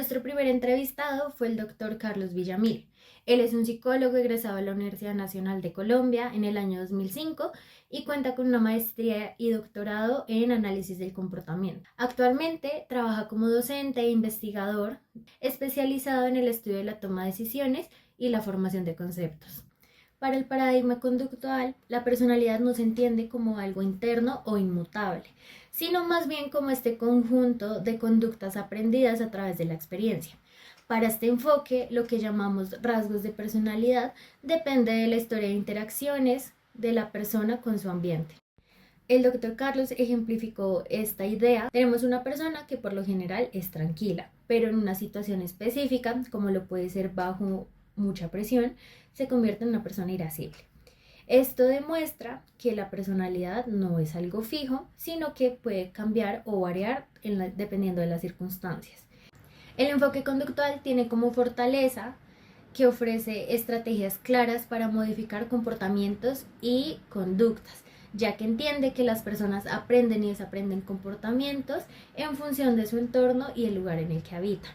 Nuestro primer entrevistado fue el doctor Carlos Villamil. Él es un psicólogo egresado de la Universidad Nacional de Colombia en el año 2005 y cuenta con una maestría y doctorado en análisis del comportamiento. Actualmente trabaja como docente e investigador especializado en el estudio de la toma de decisiones y la formación de conceptos. Para el paradigma conductual, la personalidad no se entiende como algo interno o inmutable, sino más bien como este conjunto de conductas aprendidas a través de la experiencia. Para este enfoque, lo que llamamos rasgos de personalidad depende de la historia de interacciones de la persona con su ambiente. El doctor Carlos ejemplificó esta idea. Tenemos una persona que por lo general es tranquila, pero en una situación específica, como lo puede ser bajo mucha presión, se convierte en una persona irascible. Esto demuestra que la personalidad no es algo fijo, sino que puede cambiar o variar dependiendo de las circunstancias. El enfoque conductual tiene como fortaleza que ofrece estrategias claras para modificar comportamientos y conductas, ya que entiende que las personas aprenden y desaprenden comportamientos en función de su entorno y el lugar en el que habitan.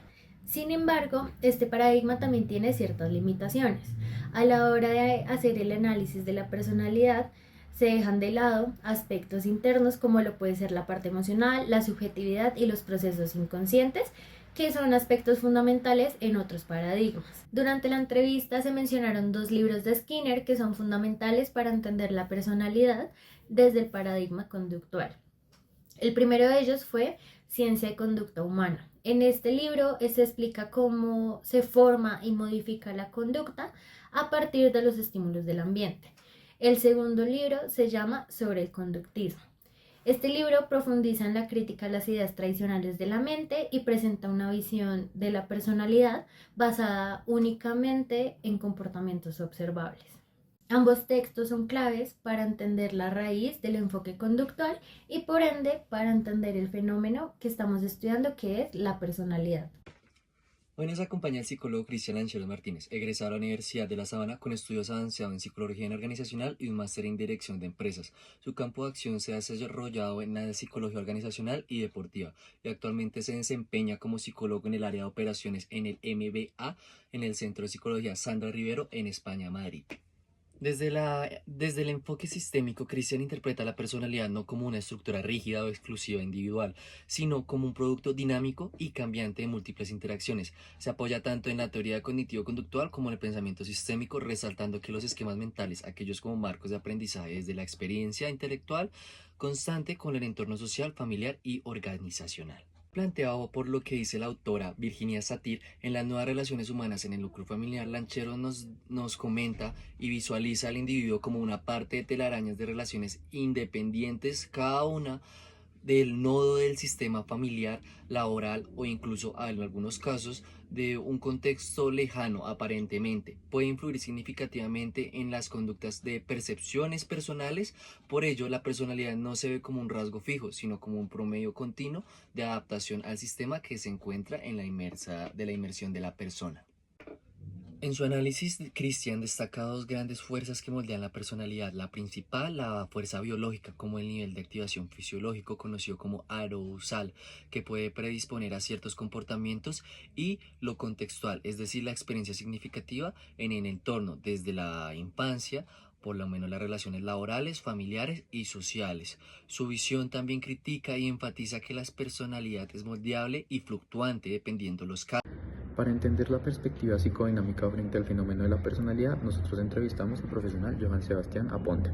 Sin embargo, este paradigma también tiene ciertas limitaciones. A la hora de hacer el análisis de la personalidad, se dejan de lado aspectos internos como lo puede ser la parte emocional, la subjetividad y los procesos inconscientes, que son aspectos fundamentales en otros paradigmas. Durante la entrevista se mencionaron dos libros de Skinner que son fundamentales para entender la personalidad desde el paradigma conductual. El primero de ellos fue Ciencia y Conducta Humana. En este libro se explica cómo se forma y modifica la conducta a partir de los estímulos del ambiente. El segundo libro se llama Sobre el conductismo. Este libro profundiza en la crítica a las ideas tradicionales de la mente y presenta una visión de la personalidad basada únicamente en comportamientos observables. Ambos textos son claves para entender la raíz del enfoque conductual y por ende para entender el fenómeno que estamos estudiando, que es la personalidad. Hoy nos acompaña el psicólogo Cristian Lancheros Martínez, egresado de la Universidad de La Sabana con estudios avanzados en psicología organizacional y un máster en dirección de empresas. Su campo de acción se ha desarrollado en la psicología organizacional y deportiva y actualmente se desempeña como psicólogo en el área de operaciones en el MBA en el Centro de Psicología Sandra Rivero en España, Madrid. Desde el enfoque sistémico, Christian interpreta la personalidad no como una estructura rígida o exclusiva individual, sino como un producto dinámico y cambiante de múltiples interacciones. Se apoya tanto en la teoría cognitivo-conductual como en el pensamiento sistémico, resaltando que los esquemas mentales, aquellos como marcos de aprendizaje desde la experiencia intelectual constante con el entorno social, familiar y organizacional planteado por lo que dice la autora Virginia Satir en las nuevas relaciones humanas en el núcleo familiar. Lanchero nos comenta y visualiza al individuo como una parte de telarañas de relaciones independientes, cada una del nodo del sistema familiar, laboral o incluso en algunos casos de un contexto lejano aparentemente. Puede influir significativamente en las conductas de percepciones personales. Por ello, la personalidad no se ve como un rasgo fijo, sino como un promedio continuo de adaptación al sistema que se encuentra en la inmersión de la persona. En su análisis, Christian destaca dos grandes fuerzas que moldean la personalidad. La principal, la fuerza biológica, como el nivel de activación fisiológico conocido como arousal, que puede predisponer a ciertos comportamientos, y lo contextual, es decir, la experiencia significativa en el entorno, desde la infancia, por lo menos las relaciones laborales, familiares y sociales. Su visión también critica y enfatiza que la personalidad es moldeable y fluctuante dependiendo los casos. Para entender la perspectiva psicodinámica frente al fenómeno de la personalidad, nosotros entrevistamos al profesional Johann Sebastián Aponte.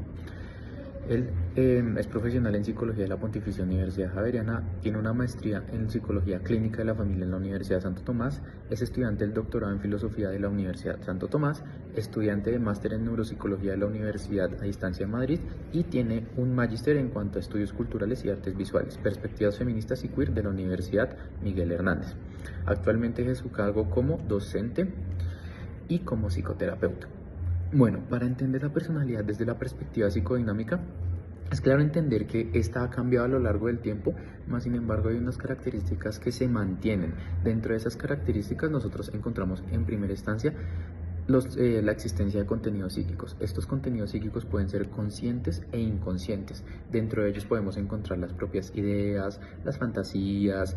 Él es profesional en psicología de la Pontificia Universidad Javeriana, tiene una maestría en psicología clínica de la familia en la Universidad de Santo Tomás, es estudiante del doctorado en filosofía de la Universidad de Santo Tomás, estudiante de máster en neuropsicología de la Universidad a Distancia de Madrid y tiene un magíster en cuanto a estudios culturales y artes visuales, perspectivas feministas y queer de la Universidad Miguel Hernández. Actualmente ejerce su cargo como docente y como psicoterapeuta. Bueno, para entender la personalidad desde la perspectiva psicodinámica, es claro entender que esta ha cambiado a lo largo del tiempo, mas sin embargo hay unas características que se mantienen. Dentro de esas características nosotros encontramos en primera instancia La existencia de contenidos psíquicos. Estos contenidos psíquicos pueden ser conscientes e inconscientes. Dentro de ellos podemos encontrar las propias ideas, las fantasías,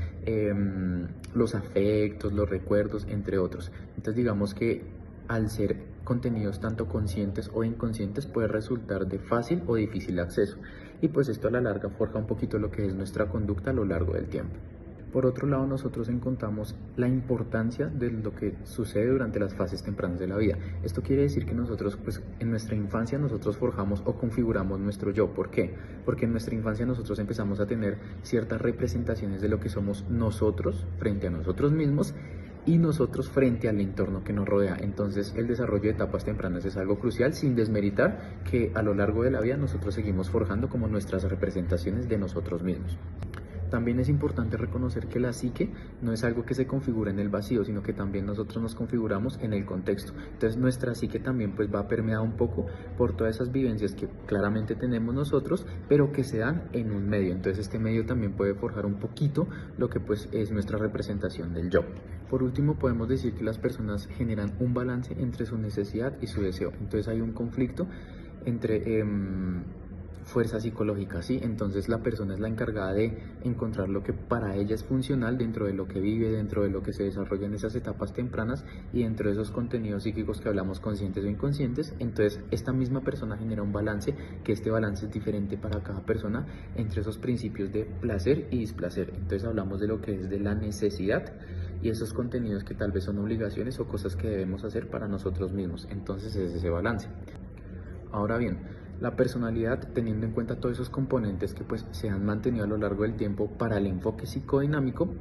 los afectos, los recuerdos, entre otros. Entonces digamos que al ser contenidos tanto conscientes o inconscientes puede resultar de fácil o difícil acceso. Y pues esto a la larga forja un poquito lo que es nuestra conducta a lo largo del tiempo. Por otro lado, nosotros encontramos la importancia de lo que sucede durante las fases tempranas de la vida. Esto quiere decir que nosotros, pues, en nuestra infancia nosotros forjamos o configuramos nuestro yo. ¿Por qué? Porque en nuestra infancia nosotros empezamos a tener ciertas representaciones de lo que somos nosotros frente a nosotros mismos y nosotros frente al entorno que nos rodea. Entonces el desarrollo de etapas tempranas es algo crucial, sin desmeritar que a lo largo de la vida nosotros seguimos forjando como nuestras representaciones de nosotros mismos. También es importante reconocer que la psique no es algo que se configura en el vacío, sino que también nosotros nos configuramos en el contexto. Entonces nuestra psique también pues va permeada un poco por todas esas vivencias que claramente tenemos nosotros, pero que se dan en un medio. Entonces este medio también puede forjar un poquito lo que pues es nuestra representación del yo. Por último, podemos decir que las personas generan un balance entre su necesidad y su deseo. Entonces hay un conflicto entre fuerza psicológica, ¿sí? Entonces la persona es la encargada de encontrar lo que para ella es funcional dentro de lo que vive, dentro de lo que se desarrolla en esas etapas tempranas y dentro de esos contenidos psíquicos que hablamos conscientes o inconscientes. Entonces esta misma persona genera un balance, que este balance es diferente para cada persona entre esos principios de placer y displacer. Entonces hablamos de lo que es de la necesidad y esos contenidos que tal vez son obligaciones o cosas que debemos hacer para nosotros mismos. Entonces es ese balance. Ahora bien, la personalidad, teniendo en cuenta todos esos componentes que pues se han mantenido a lo largo del tiempo para el enfoque psicodinámico,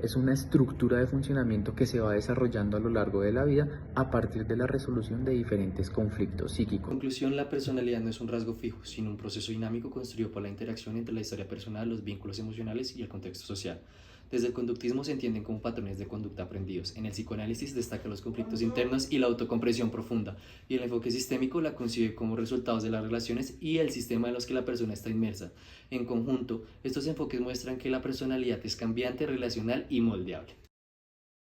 es una estructura de funcionamiento que se va desarrollando a lo largo de la vida a partir de la resolución de diferentes conflictos psíquicos. En conclusión, la personalidad no es un rasgo fijo, sino un proceso dinámico construido por la interacción entre la historia personal, los vínculos emocionales y el contexto social. Desde el conductismo se entienden como patrones de conducta aprendidos. En el psicoanálisis destacan los conflictos internos y la autocomprensión profunda, y el enfoque sistémico la concibe como resultados de las relaciones y el sistema en los que la persona está inmersa. En conjunto, estos enfoques muestran que la personalidad es cambiante, relacional y moldeable.